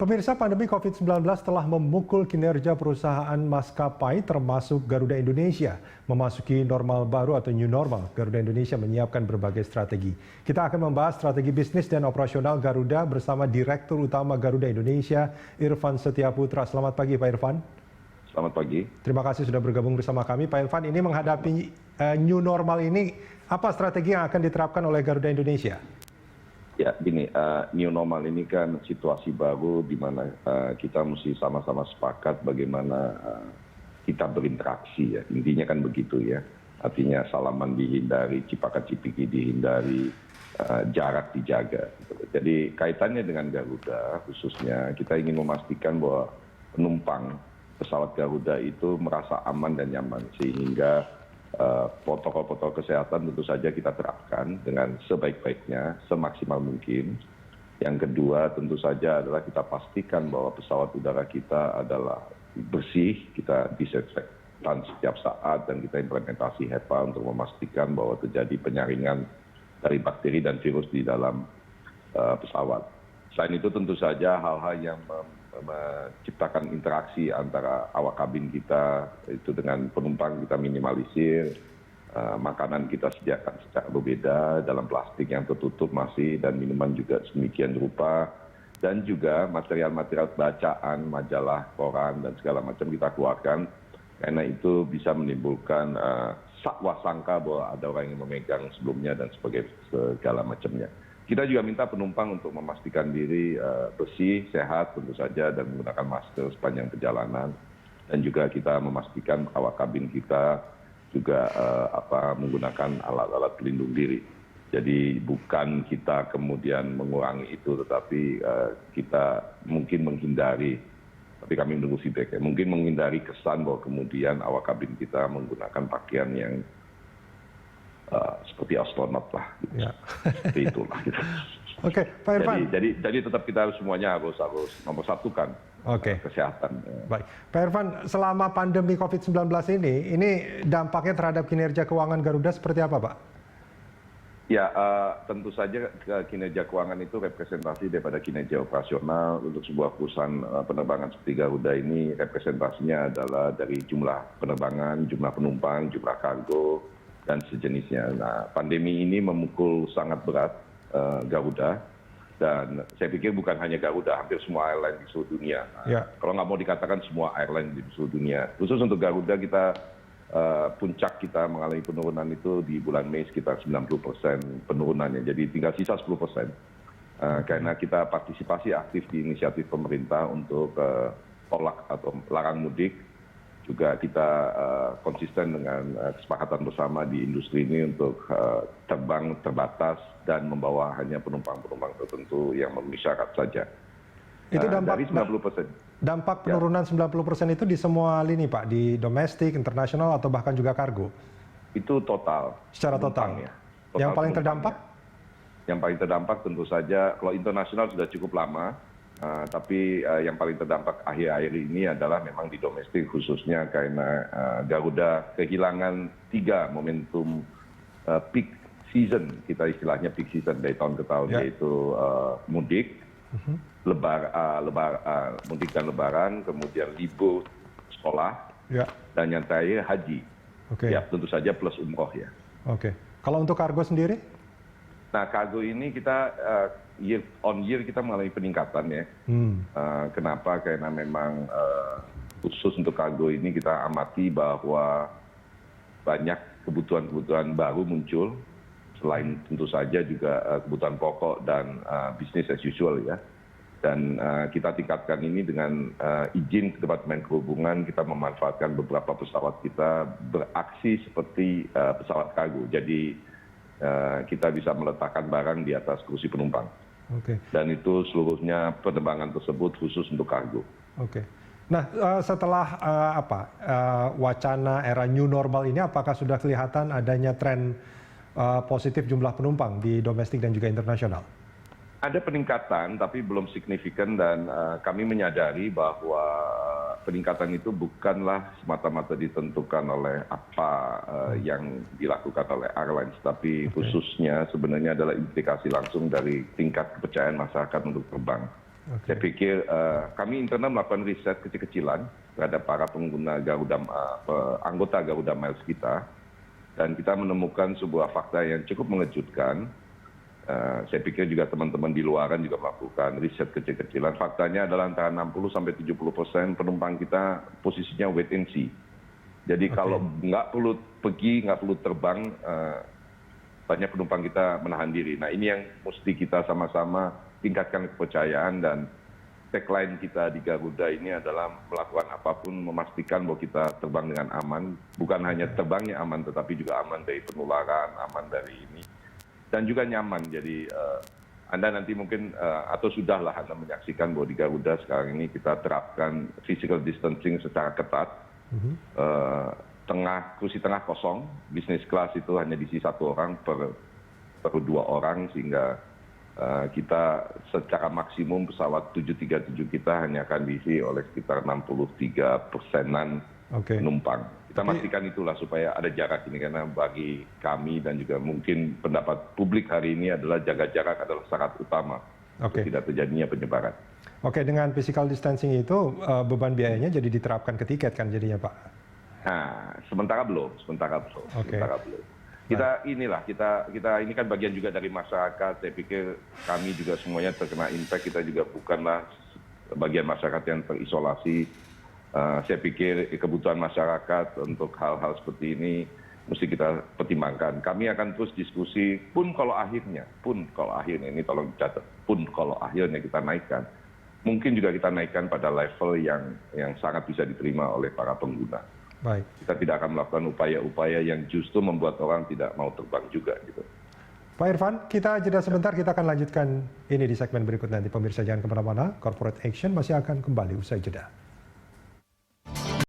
Pemirsa, pandemi COVID-19 telah memukul kinerja perusahaan maskapai termasuk Garuda Indonesia. Memasuki normal baru atau new normal, Garuda Indonesia menyiapkan berbagai strategi. Kita akan membahas strategi bisnis dan operasional Garuda bersama Direktur Utama Garuda Indonesia, Irfan Setiaputra. Selamat pagi Pak Irfan. Selamat pagi. Terima kasih sudah bergabung bersama kami. Pak Irfan, ini menghadapi new normal ini, apa strategi yang akan diterapkan oleh Garuda Indonesia? Ya, gini, new normal ini kan situasi baru di mana kita mesti sama-sama sepakat bagaimana kita berinteraksi ya. Intinya kan begitu ya. Artinya salaman dihindari, cipaka-cipiki dihindari, jarak dijaga. Jadi kaitannya dengan Garuda khususnya kita ingin memastikan bahwa penumpang pesawat Garuda itu merasa aman dan nyaman sehingga protokol-protokol kesehatan tentu saja kita terapkan dengan sebaik-baiknya, semaksimal mungkin. Yang kedua tentu saja adalah kita pastikan bahwa pesawat udara kita adalah bersih, kita disinfektan setiap saat dan kita implementasi HEPA untuk memastikan bahwa terjadi penyaringan dari bakteri dan virus di dalam pesawat. Selain itu tentu saja hal-hal yang menciptakan interaksi antara awak kabin kita itu dengan penumpang kita minimalisir, makanan kita sediakan secara berbeda dalam plastik yang tertutup masih dan minuman juga sedemikian rupa, dan juga material-material bacaan, majalah, koran dan segala macam kita keluarkan karena itu bisa menimbulkan sangka bahwa ada orang yang memegang sebelumnya dan segala macamnya. Kita juga minta penumpang untuk memastikan diri bersih, sehat tentu saja dan menggunakan masker sepanjang perjalanan. Dan juga kita memastikan awak kabin kita juga menggunakan alat-alat pelindung diri. Jadi bukan kita kemudian mengurangi itu, tetapi kita mungkin menghindari, tapi kami menunggu feedback ya, mungkin menghindari kesan bahwa kemudian awak kabin kita menggunakan pakaian yang seperti astronot lah, gitu. Ya. Seperti itulah. Gitu. Oke, Pak Irfan. Jadi tetap kita semuanya harus nomor satukan kesehatan. Baik, Pak Irfan, selama pandemi COVID-19 ini dampaknya terhadap kinerja keuangan Garuda seperti apa, Pak? Ya, tentu saja kinerja keuangan itu representasi daripada kinerja operasional. Untuk sebuah perusahaan penerbangan seperti Garuda ini representasinya adalah dari jumlah penerbangan, jumlah penumpang, jumlah kargo dan sejenisnya. Nah, pandemi ini memukul sangat berat Garuda, dan saya pikir bukan hanya Garuda, hampir semua airline di seluruh dunia. Kalau nggak mau dikatakan semua airline di seluruh dunia. Khusus untuk Garuda kita puncak kita mengalami penurunan itu di bulan Mei sekitar 90% penurunannya, jadi tinggal sisa 10%. Karena kita partisipasi aktif di inisiatif pemerintah untuk tolak atau larang mudik. Juga kita konsisten dengan kesepakatan bersama di industri ini untuk terbang terbatas dan membawa hanya penumpang-penumpang tertentu yang memenuhi syarat saja. Itu dari 90%. Dampak penurunan 90% itu di semua lini, Pak? Di domestik, internasional, atau bahkan juga kargo? Itu total. Secara total? Ya. Total yang paling terdampak? Yang paling terdampak tentu saja, kalau internasional sudah cukup lama, tapi yang paling terdampak akhir-akhir ini adalah memang di domestik, khususnya karena Garuda kehilangan 3 momentum peak season, kita istilahnya peak season dari tahun ke tahun, yaitu mudik, mudik dan lebaran, kemudian libur sekolah, dan yang terakhir haji. Ya, tentu saja plus umroh ya. Kalau untuk kargo sendiri? Nah, kargo ini kita year on year kita mengalami peningkatan ya. Kenapa? Karena memang khusus untuk kargo ini kita amati bahwa banyak kebutuhan-kebutuhan baru muncul, selain tentu saja juga kebutuhan pokok dan business as usual ya. Dan kita tingkatkan ini dengan izin ke Departemen Perhubungan, kita memanfaatkan beberapa pesawat kita beraksi seperti pesawat kargo. Jadi kita bisa meletakkan barang di atas kursi penumpang. Dan itu seluruhnya penerbangan tersebut khusus untuk kargo. Nah, setelah wacana era new normal ini, apakah sudah kelihatan adanya tren positif jumlah penumpang di domestik dan juga internasional? Ada peningkatan, tapi belum signifikan, dan kami menyadari bahwa peningkatan itu bukanlah semata-mata ditentukan oleh apa yang dilakukan oleh airlines, tapi khususnya sebenarnya adalah implikasi langsung dari tingkat kepercayaan masyarakat untuk terbang. Saya pikir kami internal melakukan riset kecil-kecilan terhadap para pengguna anggota Garuda Miles kita, dan kita menemukan sebuah fakta yang cukup mengejutkan. Saya pikir juga teman-teman di luaran juga melakukan riset kecil-kecilan. Faktanya adalah antara 60-70% penumpang kita posisinya wait and see. Jadi kalau nggak perlu pergi, nggak perlu terbang, banyak penumpang kita menahan diri. Nah, ini yang mesti kita sama-sama tingkatkan kepercayaan, dan tagline kita di Garuda ini adalah melakukan apapun memastikan bahwa kita terbang dengan aman. Bukan hanya terbangnya aman, tetapi juga aman dari penularan, aman dari ini, dan juga nyaman. Jadi Anda nanti mungkin atau sudahlah Anda menyaksikan bahwa di Garuda sekarang ini kita terapkan physical distancing secara ketat. Kursi tengah kosong, business class itu hanya diisi 1 orang per 2 orang, sehingga kita secara maksimum pesawat 737 kita hanya akan diisi oleh sekitar 63%-an penumpang. Kita pastikan itulah supaya ada jarak ini, karena bagi kami dan juga mungkin pendapat publik hari ini adalah jaga jarak adalah syarat utama tidak terjadinya penyebaran. Oke, dengan physical distancing itu beban biayanya jadi diterapkan ke tiket kan jadinya, Pak? Nah, sementara belum. Kita ini kan bagian juga dari masyarakat. Saya pikir kami juga semuanya terkena impact. Kita juga bukanlah bagian masyarakat yang terisolasi. Saya pikir kebutuhan masyarakat untuk hal-hal seperti ini mesti kita pertimbangkan. Kami akan terus diskusi. Pun kalau akhirnya ini tolong dicatat. Pun kalau akhirnya kita naikkan, mungkin juga kita naikkan pada level yang sangat bisa diterima oleh para pengguna. Baik. Kita tidak akan melakukan upaya-upaya yang justru membuat orang tidak mau terbang juga gitu. Pak Irfan, kita jeda sebentar, kita akan lanjutkan ini di segmen berikut nanti. Pemirsa jangan kemana-mana, Corporate Action masih akan kembali usai jeda.